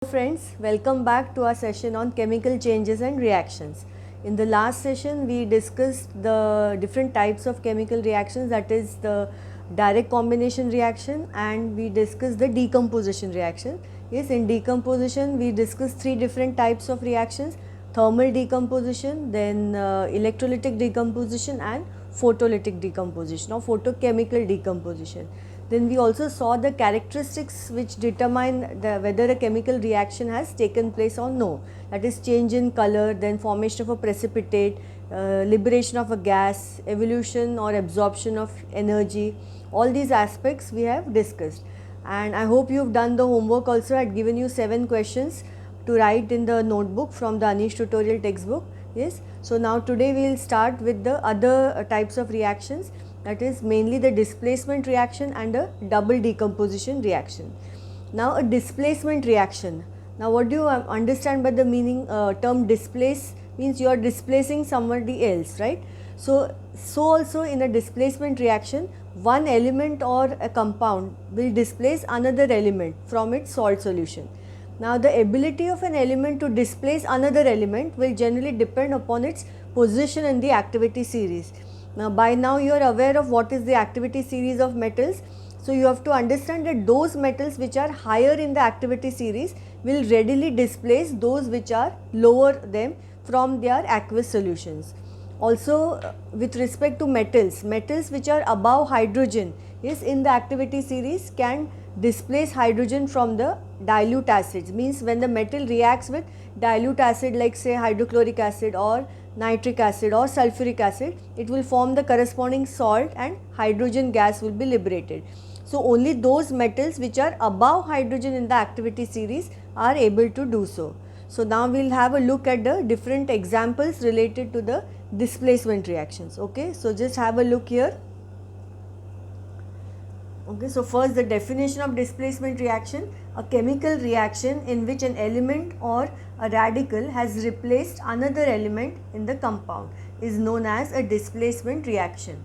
Friends, welcome back to our session on chemical changes and reactions. In the last session, we discussed the different types of chemical reactions, that is the direct combination reaction, and we discussed the decomposition reaction. Yes, in decomposition, we discussed three different types of reactions: thermal decomposition, then electrolytic decomposition, and photolytic decomposition or photochemical decomposition. Then we also saw the characteristics which determine whether a chemical reaction has taken place or no. That is change in color, then formation of a precipitate, liberation of a gas, evolution or absorption of energy. All these aspects we have discussed. And I hope you have done the homework also. I had given you 7 questions to write in the notebook from the Anish tutorial textbook. Yes. So now today we will start with the other types of reactions, that is mainly the displacement reaction and a double decomposition reaction. Now a displacement reaction. Now what do you understand by the meaning term displace? Means you are displacing somebody else, right? So also in a displacement reaction, one element or a compound will displace another element from its salt solution. Now the ability of an element to displace another element will generally depend upon its position in the activity series. Now by now you are aware of what is the activity series of metals. So you have to understand that those metals which are higher in the activity series will readily displace those which are lower them from their aqueous solutions. Also with respect to metals which are above hydrogen is in the activity series can displace hydrogen from the dilute acids. Means when the metal reacts with dilute acid like say hydrochloric acid or nitric acid or sulfuric acid, it will form the corresponding salt and hydrogen gas will be liberated. So only those metals which are above hydrogen in the activity series are able to do so. So now we will have a look at the different examples related to the displacement reactions. Okay, so just have a look here. Okay, so first the definition of displacement reaction: a chemical reaction in which an element or a radical has replaced another element in the compound is known as a displacement reaction.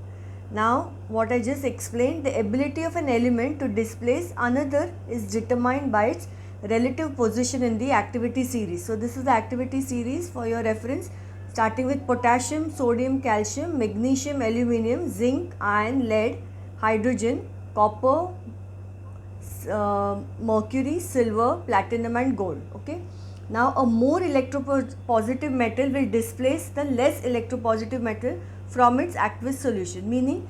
Now what I just explained, the ability of an element to displace another is determined by its relative position in the activity series. So this is the activity series for your reference, starting with potassium, sodium, calcium, magnesium, aluminium, zinc, iron, lead, hydrogen, copper, mercury, silver, platinum and gold. Okay. Now a more electropositive metal will displace the less electropositive metal from its aqueous solution, meaning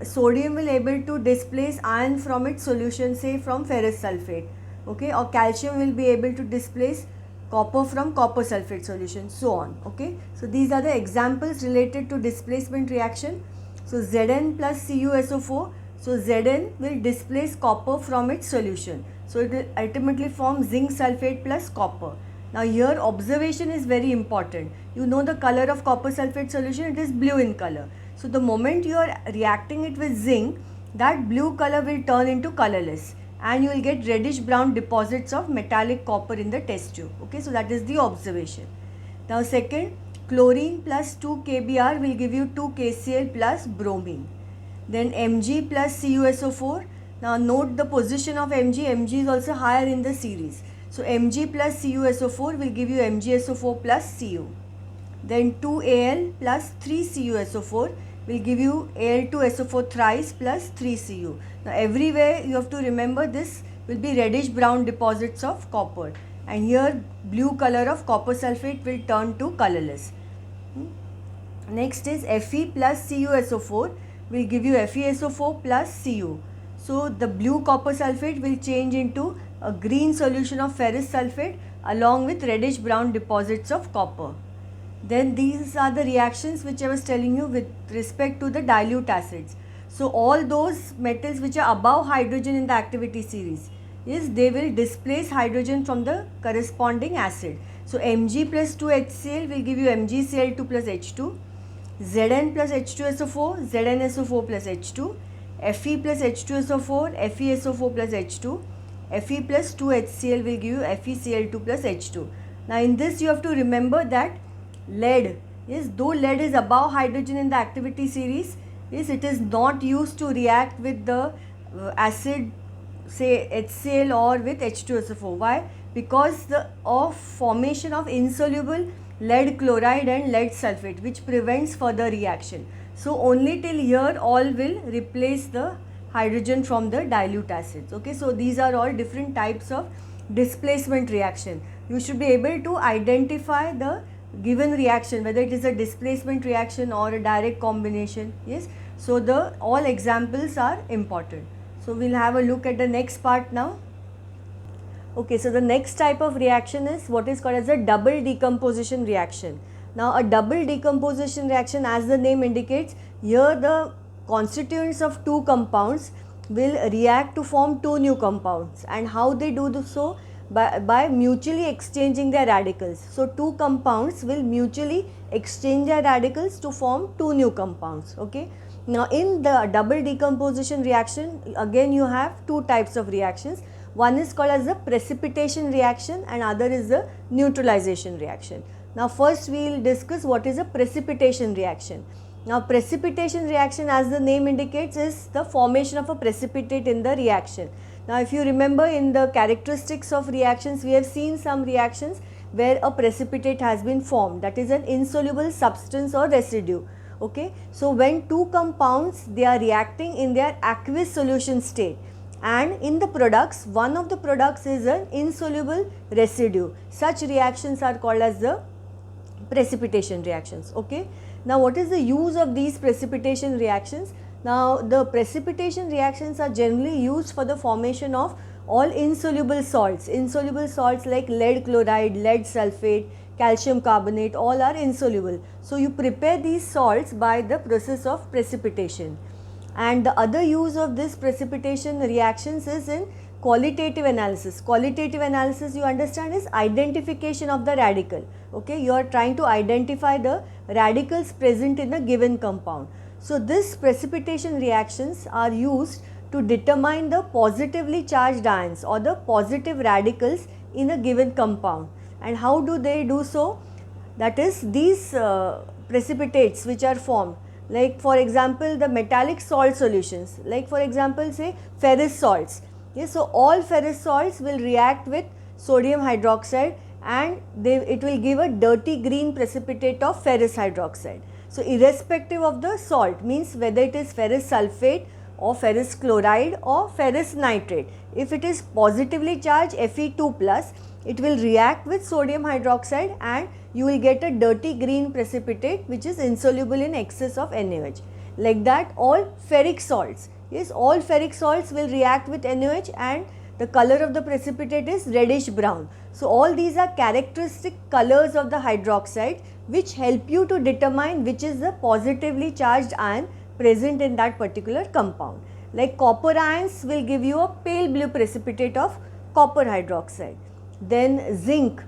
sodium will able to displace iron from its solution, say from ferrous sulfate. Okay, or calcium will be able to displace copper from copper sulfate solution, so on. Okay, so these are the examples related to displacement reaction. So Zn plus CuSO4, so Zn will displace copper from its solution, so it will ultimately form zinc sulfate plus copper. Now here observation is very important. You know the color of copper sulfate solution, it is blue in color. So the moment you are reacting it with zinc, that blue color will turn into colorless and you will get reddish brown deposits of metallic copper in the test tube. Okay, so that is the observation. Now second, chlorine plus 2 KBr will give you 2 KCl plus bromine. Then Mg plus CuSO4. Now note the position of Mg. Mg is also higher in the series. So Mg plus CuSO4 will give you MgSO4 plus Cu. Then 2Al plus 3 CuSO4 will give you Al2SO4 thrice plus 3 Cu. Now everywhere you have to remember this will be reddish brown deposits of copper, and here blue color of copper sulfate will turn to colorless. Next is Fe plus CuSO4 will give you FeSO4 plus Cu. So the blue copper sulfate will change into a green solution of ferrous sulfate along with reddish brown deposits of copper. Then these are the reactions which I was telling you with respect to the dilute acids. So all those metals which are above hydrogen in the activity series, yes, they will displace hydrogen from the corresponding acid. So Mg plus 2HCl will give you MgCl2 plus H2. Zn plus H2SO4, ZnSO4 plus H2, Fe plus H2SO4, FeSO4 plus H2, Fe plus 2HCl will give you FeCl2 plus H2. Now in this you have to remember that lead, yes, though lead is above hydrogen in the activity series, yes, it is not used to react with the acid say HCl or with H2SO4. Why? because of formation of insoluble lead chloride and lead sulfate, which prevents further reaction. So only till here all will replace the hydrogen from the dilute acids. Okay, so these are all different types of displacement reaction. You should be able to identify the given reaction, whether it is a displacement reaction or a direct combination. Yes, so the all examples are important. So we'll have a look at the next part now. Okay, so the next type of reaction is what is called as a double decomposition reaction. Now a double decomposition reaction, as the name indicates, here the constituents of two compounds will react to form two new compounds. And how they do so? By mutually exchanging their radicals. So two compounds will mutually exchange their radicals to form two new compounds. Okay. Now in the double decomposition reaction, again you have two types of reactions. One is called as the precipitation reaction and other is the neutralization reaction. Now first we will discuss what is a precipitation reaction. Now precipitation reaction, as the name indicates, is the formation of a precipitate in the reaction. Now if you remember, in the characteristics of reactions, we have seen some reactions where a precipitate has been formed, that is an insoluble substance or residue. Okay, so when two compounds, they are reacting in their aqueous solution state, and in the products, one of the products is an insoluble residue, such reactions are called as the precipitation reactions. Okay, now what is the use of these precipitation reactions? Now the precipitation reactions are generally used for the formation of all insoluble salts like lead chloride, lead sulfate, calcium carbonate, all are insoluble. So you prepare these salts by the process of precipitation. And the other use of this precipitation reactions is in qualitative analysis. Qualitative analysis, you understand, is identification of the radical. Okay, you are trying to identify the radicals present in a given compound. So this precipitation reactions are used to determine the positively charged ions or the positive radicals in a given compound. And how do they do so? That is, these precipitates which are formed, like for example the metallic salt solutions, like for example say ferrous salts. Yes, so all ferrous salts will react with sodium hydroxide and it will give a dirty green precipitate of ferrous hydroxide. So irrespective of the salt, means whether it is ferrous sulfate or ferrous chloride or ferrous nitrate, if it is positively charged Fe2 plus, it will react with sodium hydroxide and you will get a dirty green precipitate which is insoluble in excess of NaOH. Like that, all ferric salts, yes, all ferric salts will react with NaOH and the color of the precipitate is reddish brown. So all these are characteristic colors of the hydroxide which help you to determine which is the positively charged ion present in that particular compound. Like copper ions will give you a pale blue precipitate of copper hydroxide. Then zinc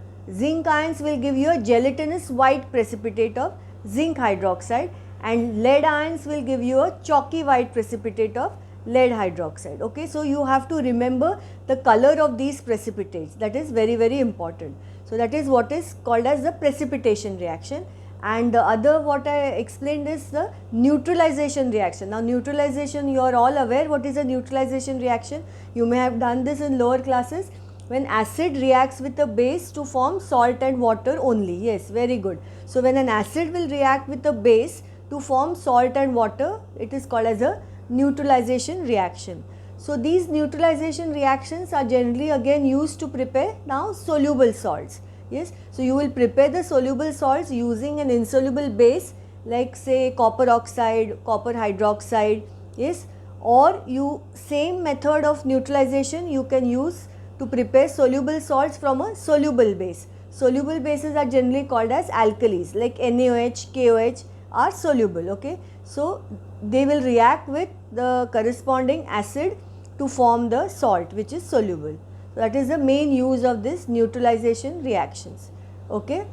ions will give you a gelatinous white precipitate of zinc hydroxide, and lead ions will give you a chalky white precipitate of lead hydroxide. Okay, so you have to remember the color of these precipitates, that is very, very important. So that is what is called as the precipitation reaction. And the other what I explained is the neutralization reaction. Now neutralization, you are all aware what is a neutralization reaction. You may have done this in lower classes. When acid reacts with a base to form salt and water only. Yes, very good. So when an acid will react with a base to form salt and water, it is called as a neutralization reaction. So these neutralization reactions are generally again used to prepare now soluble salts. Yes, so you will prepare the soluble salts using an insoluble base like say copper oxide, copper hydroxide. Yes, or you same method of neutralization you can use to prepare soluble salts from a soluble base. Soluble bases are generally called as alkalis, like NaOH, KOH are soluble. Okay, so they will react with the corresponding acid to form the salt which is soluble. So that is the main use of this neutralization reactions. Okay,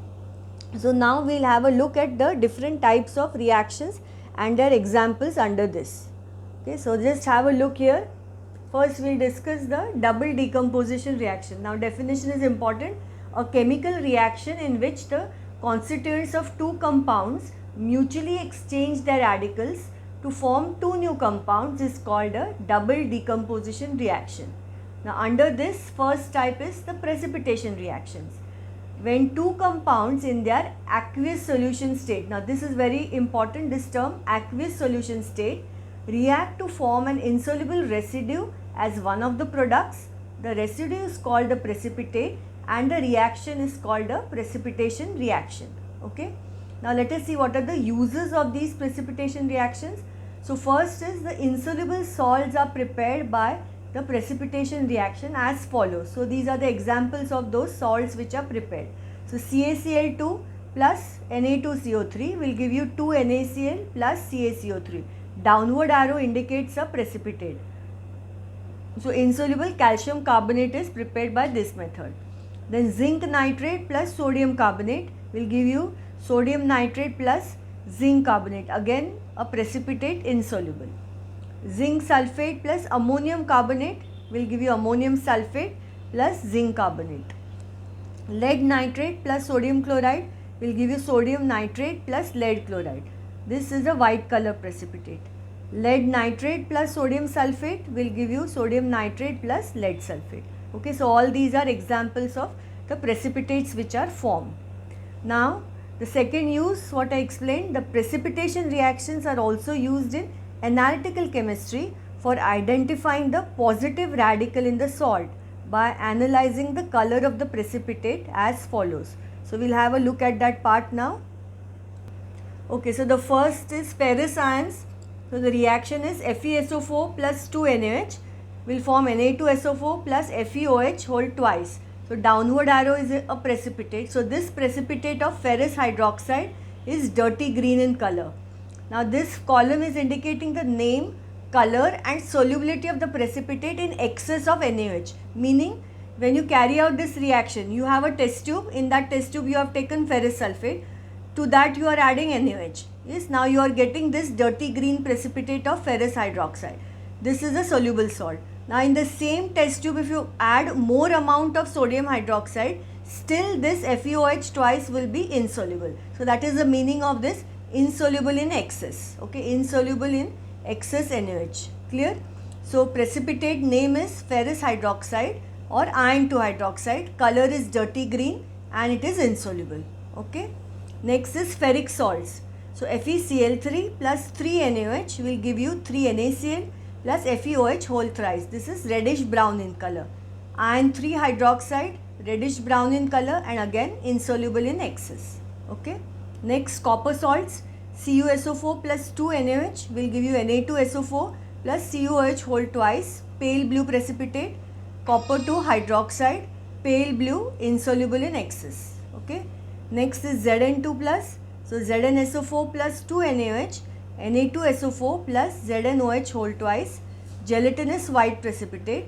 so now we will have a look at the different types of reactions and their examples under this. Okay, so just have a look here. First we will discuss the double decomposition reaction. Now definition is important. A chemical reaction in which the constituents of two compounds mutually exchange their radicals to form two new compounds is called a double decomposition reaction. Now under this, first type is the precipitation reactions. When two compounds in their aqueous solution state, now this is very important, this term aqueous solution state, react to form an insoluble residue as one of the products, the residue is called the precipitate and the reaction is called a precipitation reaction. Okay. Now let us see what are the uses of these precipitation reactions. So first is the insoluble salts are prepared by the precipitation reaction as follows. So these are the examples of those salts which are prepared. So CaCl2 plus Na2CO3 will give you 2 NaCl plus CaCO3. Downward arrow indicates a precipitate. So insoluble calcium carbonate is prepared by this method. Then zinc nitrate plus sodium carbonate will give you sodium nitrate plus zinc carbonate, again a precipitate insoluble. Zinc sulfate plus ammonium carbonate will give you ammonium sulfate plus zinc carbonate. Lead nitrate plus sodium chloride will give you sodium nitrate plus lead chloride. This is a white color precipitate. Lead nitrate plus sodium sulfate will give you sodium nitrate plus lead sulfate. Okay, so all these are examples of the precipitates which are formed. Now the second use, what I explained, the precipitation reactions are also used in analytical chemistry for identifying the positive radical in the salt by analyzing the color of the precipitate as follows. So we'll have a look at that part now. Okay, so the first is ferrous ions. So the reaction is FeSO4 plus 2 NaOH will form Na2SO4 plus FeOH whole twice. So downward arrow is a precipitate. So this precipitate of ferrous hydroxide is dirty green in color. Now this column is indicating the name, color and solubility of the precipitate in excess of NaOH. Meaning when you carry out this reaction, you have a test tube. In that test tube you have taken ferrous sulfate. To that you are adding NaOH. Yes, now you are getting this dirty green precipitate of ferrous hydroxide. This is a soluble salt. Now in the same test tube, if you add more amount of sodium hydroxide, still this FeOH twice will be insoluble. So that is the meaning of this insoluble in excess. Okay, insoluble in excess NaOH. Clear? So precipitate name is ferrous hydroxide or iron 2 hydroxide. Color is dirty green and it is insoluble. Okay. Next is ferric salts. So FeCl3 plus 3 NaOH will give you 3 NaCl plus FeOH whole thrice. This is reddish brown in color. Iron 3 hydroxide, reddish brown in color and again insoluble in excess. Okay. Next, copper salts. CuSO4 plus 2 NaOH will give you Na2SO4 plus CuOH whole twice, pale blue precipitate. Copper 2 hydroxide, pale blue, insoluble in excess. Okay. Next is Zn2 plus. So ZnSO4 plus 2 NaOH, Na2SO4 plus ZnOH whole twice, gelatinous white precipitate.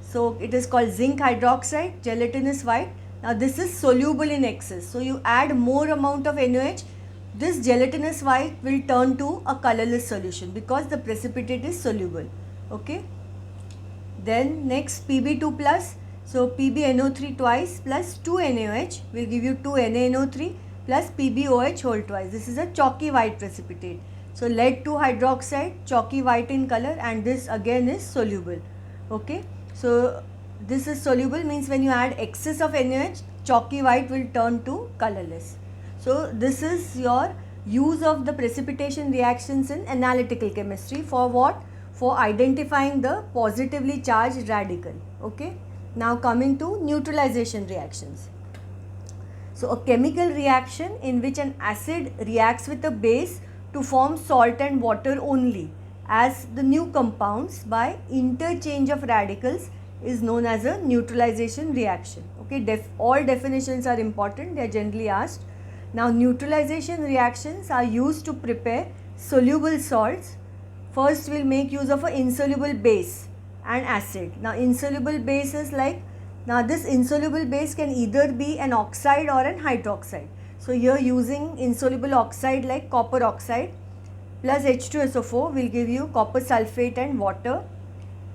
So it is called zinc hydroxide, gelatinous white. Now this is soluble in excess. So you add more amount of NaOH, this gelatinous white will turn to a colorless solution because the precipitate is soluble. Okay. Then next Pb2 plus. So PbNO3 twice plus 2 NaOH will give you 2 NaNO3 plus PbOH whole twice. This is a chalky white precipitate. So lead 2 hydroxide, chalky white in color and this again is soluble. Okay. So this is soluble means when you add excess of NaOH, chalky white will turn to colorless. So this is your use of the precipitation reactions in analytical chemistry for what? For identifying the positively charged radical. Okay. Now coming to neutralization reactions. So a chemical reaction in which an acid reacts with a base to form salt and water only as the new compounds by interchange of radicals is known as a neutralization reaction. Okay, all definitions are important, they are generally asked. Now neutralization reactions are used to prepare soluble salts. First we will make use of an insoluble base and acid. Now insoluble base is like, now this insoluble base can either be an oxide or an hydroxide. So here using insoluble oxide like copper oxide plus H2SO4 will give you copper sulfate and water,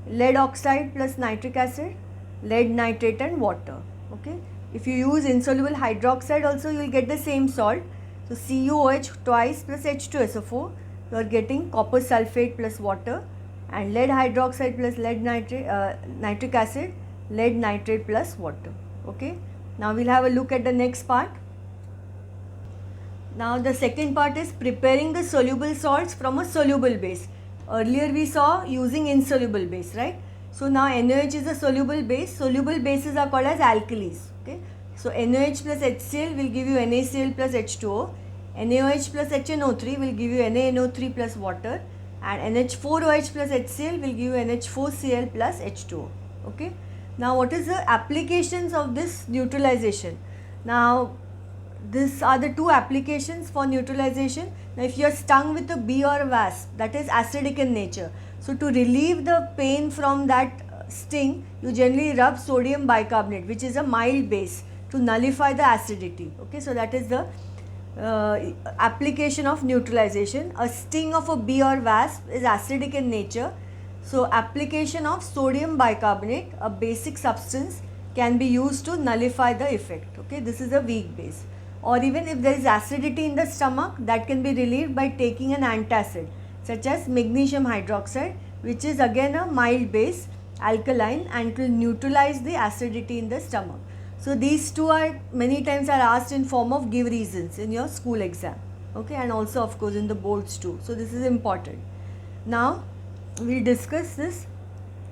lead oxide plus nitric acid, lead nitrate and water. Okay. If you use insoluble hydroxide also you will get the same salt. So CuOH twice plus H2SO4, you are getting copper sulfate plus water. and lead hydroxide plus nitric acid, lead nitrate plus water. Okay. Now we'll have a look at the next part. Now the second part is preparing the soluble salts from a soluble base. Earlier we saw using insoluble base, right? So now NaOH is a soluble base. Soluble bases are called as alkalis. Okay. So NaOH plus HCl will give you NaCl plus H2O. NaOH plus HNO3 will give you NaNO3 plus water, and NH4OH plus HCl will give you NH4Cl plus H2O. Okay. Now what is the applications of this neutralization? Now these are the two applications for neutralization. Now if you are stung with a bee or a wasp that is acidic in nature, so to relieve the pain from that sting, you generally rub sodium bicarbonate, which is a mild base, to nullify the acidity. Okay, so that is the application of neutralization. A sting of a bee or wasp is acidic in nature, so application of sodium bicarbonate, a basic substance, can be used to nullify the effect. Okay, this is a weak base. Or even if there is acidity in the stomach, that can be relieved by taking an antacid such as magnesium hydroxide, which is again a mild base, alkaline, and it will neutralize the acidity in the stomach. So these two are many times are asked in form of give reasons in your school exam. Okay, and also of course in the boards too. So this is important. Now we'll discuss this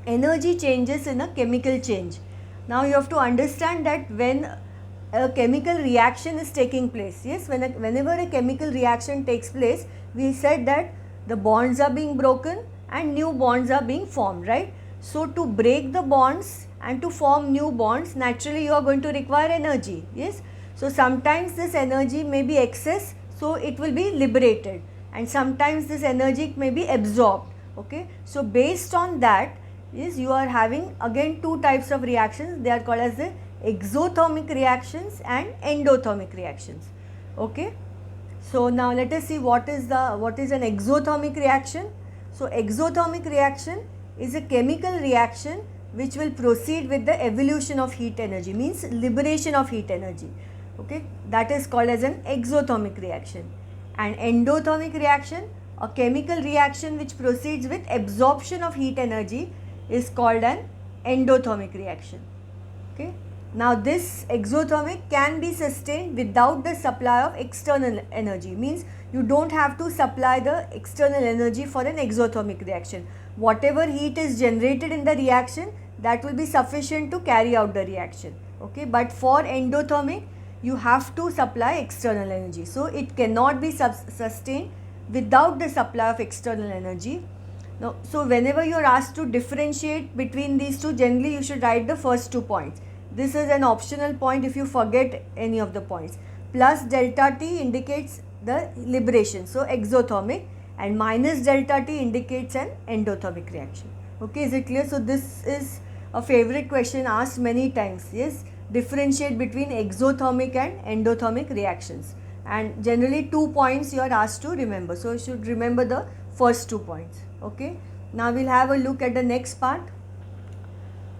energy changes in a chemical change. Now you have to understand that when a chemical reaction is taking place, yes, whenever a chemical reaction takes place, we said that the bonds are being broken and new bonds are being formed, right? So to break the bonds and to form new bonds, naturally you are going to require energy, yes. So sometimes this energy may be excess, so it will be liberated, and sometimes this energy may be absorbed. Okay, so based on that, yes, you are having again two types of reactions. They are called as the exothermic reactions and endothermic reactions. Okay, so now let us see what is an exothermic reaction. So exothermic reaction is a chemical reaction which will proceed with the evolution of heat energy, means liberation of heat energy. Okay, that is called as an exothermic reaction. And endothermic reaction, a chemical reaction which proceeds with absorption of heat energy, is called an endothermic reaction. Okay. Now this exothermic can be sustained without the supply of external energy, means you don't have to supply the external energy for an exothermic reaction. Whatever heat is generated in the reaction, that will be sufficient to carry out the reaction. Okay, but for endothermic you have to supply external energy, so it cannot be sustained without the supply of external energy. Now, so whenever you are asked to differentiate between these two, generally you should write the first 2 points. This is an optional point if you forget any of the points. Plus delta T indicates the liberation, so exothermic, and minus delta T indicates an endothermic reaction. Okay, is it clear? So this is a favorite question asked many times. Yes, differentiate between exothermic and endothermic reactions, and generally 2 points you are asked to remember. So you should remember the first 2 points. Okay, now we'll have a look at the next part.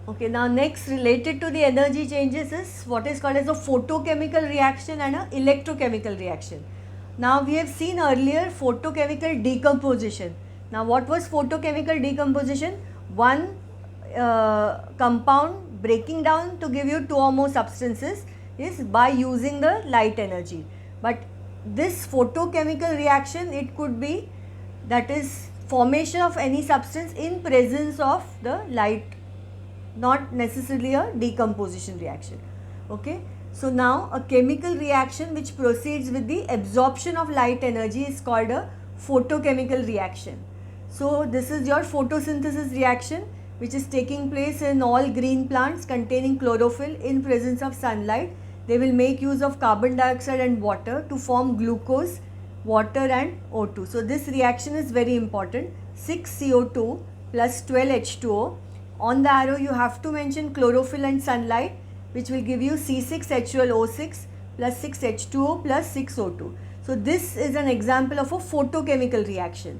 Okay, now next related to the energy changes is what is called as a photochemical reaction and a electrochemical reaction. Now we have seen earlier photochemical decomposition. Now what was photochemical decomposition? One compound breaking down to give you 2 or more substances is by using the light energy. But this photochemical reaction, it could be, that is, formation of any substance in presence of the light, not necessarily a decomposition reaction. Okay, so now a chemical reaction which proceeds with the absorption of light energy is called a photochemical reaction. So this is your photosynthesis reaction which is taking place in all green plants containing chlorophyll in presence of sunlight. They will make use of carbon dioxide and water to form glucose, water and O2. So this reaction is very important. 6 CO2 plus 12 H2O. On the arrow you have to mention chlorophyll and sunlight, which will give you C6H12O6 plus 6H2O plus 6O2. So this is an example of a photochemical reaction.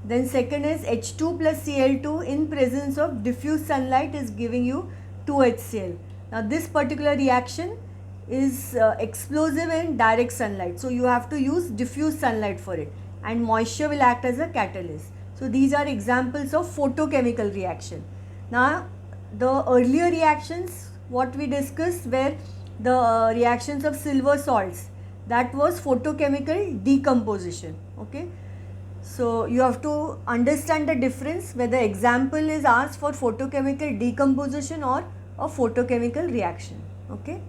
Then second is H2 plus Cl2 in presence of diffuse sunlight is giving you 2HCl. Now this particular reaction is explosive in direct sunlight, so you have to use diffuse sunlight for it, and moisture will act as a catalyst. So these are examples of photochemical reaction. Now the earlier reactions what we discussed were the reactions of silver salts, that was photochemical decomposition. Okay, so you have to understand the difference whether example is asked for photochemical decomposition or a photochemical reaction. Okay,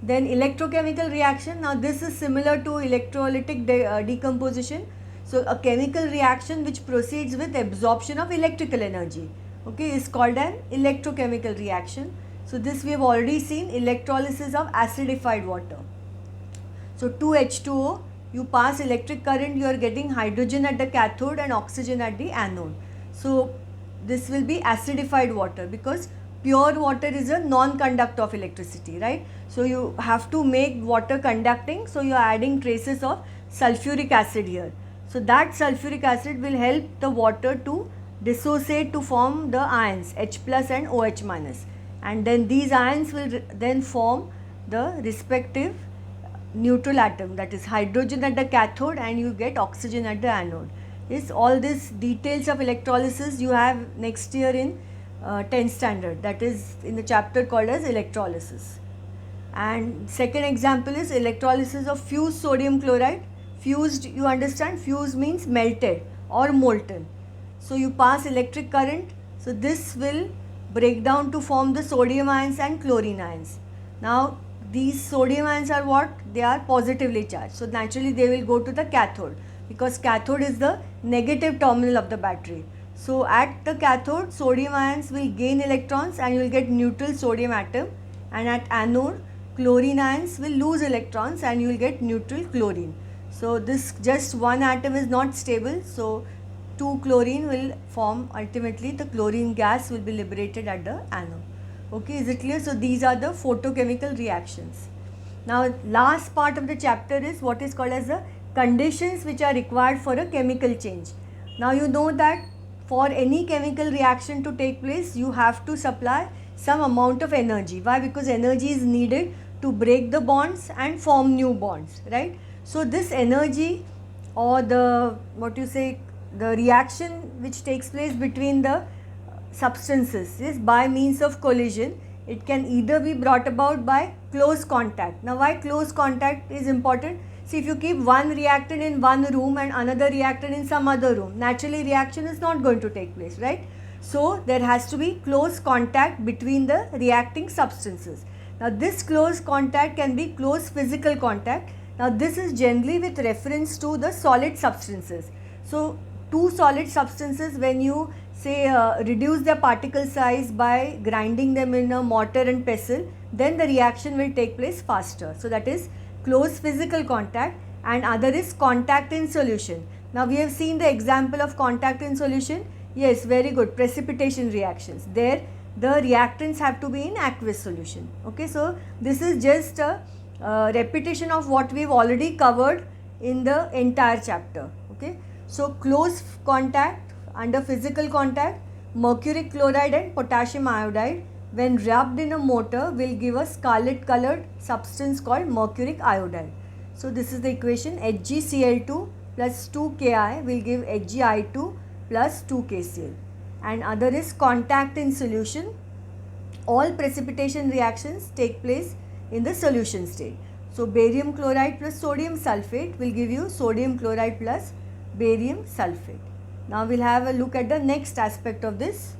then electrochemical reaction. Now this is similar to electrolytic decomposition. So a chemical reaction which proceeds with absorption of electrical energy, okay, is called an electrochemical reaction. So this we have already seen, electrolysis of acidified water. So 2H2O, you pass electric current, you are getting hydrogen at the cathode and oxygen at the anode. So this will be acidified water because pure water is a non-conductor of electricity, right? So you have to make water conducting, so you are adding traces of sulfuric acid here. So that sulfuric acid will help the water to dissociate to form the ions H plus and OH minus, and then these ions will then form the respective neutral atom, that is hydrogen at the cathode and you get oxygen at the anode. Yes, all these details of electrolysis you have next year in 10th standard, that is in the chapter called as electrolysis. And second example is electrolysis of fused sodium chloride. Fused, you understand, fused means melted or molten. So you pass electric current, so this will break down to form the sodium ions and chlorine ions. Now these sodium ions are what? They are positively charged, so naturally they will go to the cathode because cathode is the negative terminal of the battery. So at the cathode, sodium ions will gain electrons and you will get neutral sodium atom, and at anode, chlorine ions will lose electrons and you will get neutral chlorine. So this just one atom is not stable, so 2 chlorine will form, ultimately the chlorine gas will be liberated at the anode. Okay, is it clear? So these are the photochemical reactions. Now last part of the chapter is what is called as the conditions which are required for a chemical change. Now you know that for any chemical reaction to take place, you have to supply some amount of energy. Why? Because energy is needed to break the bonds and form new bonds, right? So this energy, or the the reaction which takes place between the substances is by means of collision. It can either be brought about by close contact. Now why close contact is important? See, if you keep one reactant in one room and another reactant in some other room, naturally reaction is not going to take place, right? So there has to be close contact between the reacting substances. Now this close contact can be close physical contact. Now this is generally with reference to the solid substances. So two solid substances, when you say reduce their particle size by grinding them in a mortar and pestle, then the reaction will take place faster. So that is close physical contact, and other is contact in solution. Now we have seen the example of contact in solution. Yes, very good. Precipitation reactions. There the reactants have to be in aqueous solution. Okay, so this is just a repetition of what we've already covered in the entire chapter. Okay, so close contact, under physical contact, mercuric chloride and potassium iodide when rubbed in a mortar will give a scarlet colored substance called mercuric iodide. So this is the equation, HgCl2 plus 2Ki will give HgI2 plus 2KCl, and other is contact in solution. All precipitation reactions take place in the solution state. So barium chloride plus sodium sulfate will give you sodium chloride plus barium sulfate. Now we'll have a look at the next aspect of this.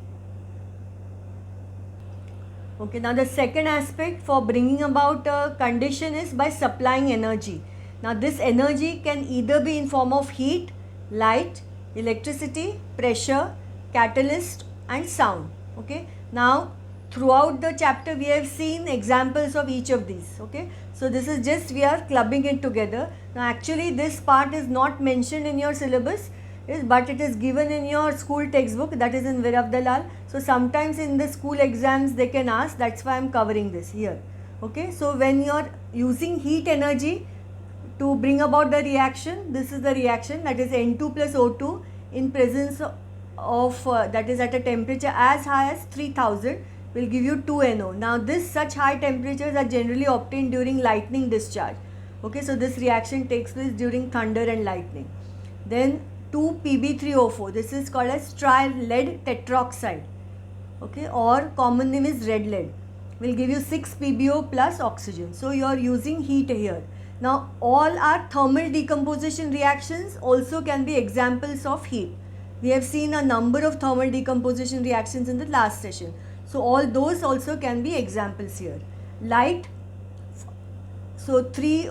Okay, now the second aspect for bringing about a condition is by supplying energy. Now this energy can either be in form of heat, light, electricity, pressure, catalyst and sound. Okay, now throughout the chapter we have seen examples of each of these. Okay, so this is just we are clubbing it together. Now actually this part is not mentioned in your syllabus, but it is given in your school textbook, that is in Veer Dalal. So sometimes in the school exams they can ask, that's why I am covering this here. Okay, so when you are using heat energy to bring about the reaction, this is the reaction, that is N2 plus O2 in presence of that is at a temperature as high as 3000 will give you 2NO. Now this such high temperatures are generally obtained during lightning discharge. Okay, so this reaction takes place during thunder and lightning. Then 2 Pb3O4. This is called as tri-lead tetroxide. Okay, or common name is red lead. Will give you 6 PbO plus oxygen. So you are using heat here. Now all our thermal decomposition reactions also can be examples of heat. We have seen a number of thermal decomposition reactions in the last session. So all those also can be examples here. Light, so 3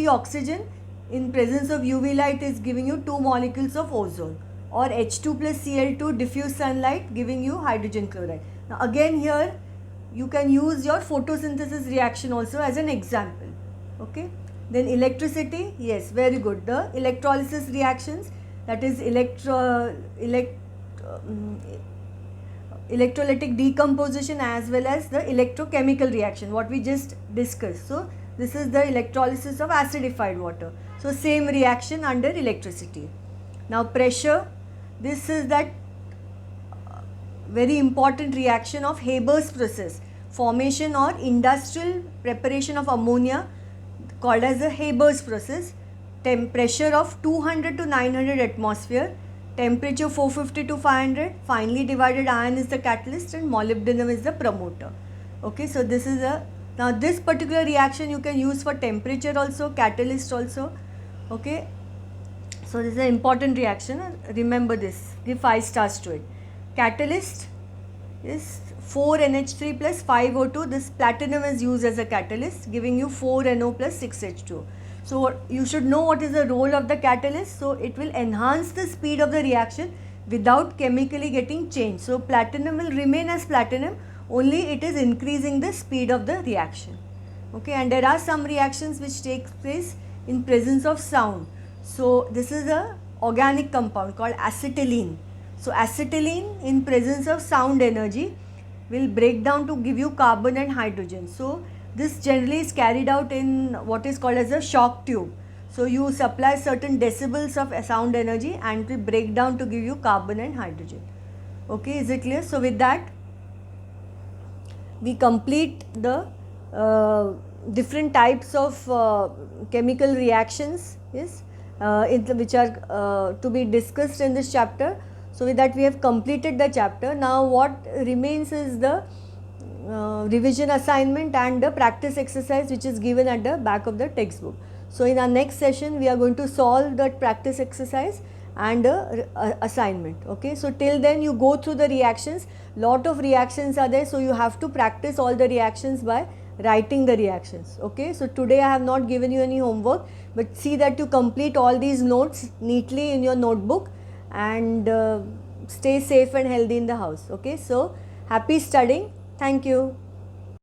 oxygen in presence of UV light is giving you 2 molecules of ozone, or H2 plus Cl2 diffuse sunlight giving you hydrogen chloride. Now again here you can use your photosynthesis reaction also as an example. Okay, then electricity, yes, very good. The electrolysis reactions, that is electrolytic decomposition as well as the electrochemical reaction, what we just discussed. So this is the electrolysis of acidified water. So same reaction under electricity. Now pressure, this is that very important reaction of Haber's process, formation or industrial preparation of ammonia, called as the Haber's process. Pressure of 200 to 900 atmosphere, temperature 450 to 500, finely divided iron is the catalyst and molybdenum is the promoter. Okay, so this is now this particular reaction you can use for temperature also, catalyst also. Okay, so this is an important reaction, remember this, give 5 stars to it. Catalyst is 4NH3 plus 5O2, this platinum is used as a catalyst giving you 4NO plus 6H2. So you should know what is the role of the catalyst. So it will enhance the speed of the reaction without chemically getting changed. So platinum will remain as platinum, only it is increasing the speed of the reaction. Okay, and there are some reactions which take place in presence of sound. So this is a organic compound called acetylene. So acetylene in presence of sound energy will break down to give you carbon and hydrogen. So this generally is carried out in what is called as a shock tube. So you supply certain decibels of sound energy and it will break down to give you carbon and hydrogen. Okay, is it clear? So with that we complete the different types of chemical reactions, yes, which are to be discussed in this chapter. So with that we have completed the chapter. Now what remains is the revision assignment and the practice exercise which is given at the back of the textbook. So in our next session we are going to solve that practice exercise and assignment. Okay, so till then you go through the reactions, lot of reactions are there, so you have to practice all the reactions by writing the reactions. Okay, so today I have not given you any homework, but see that you complete all these notes neatly in your notebook and stay safe and healthy in the house. Okay, so happy studying. Thank you.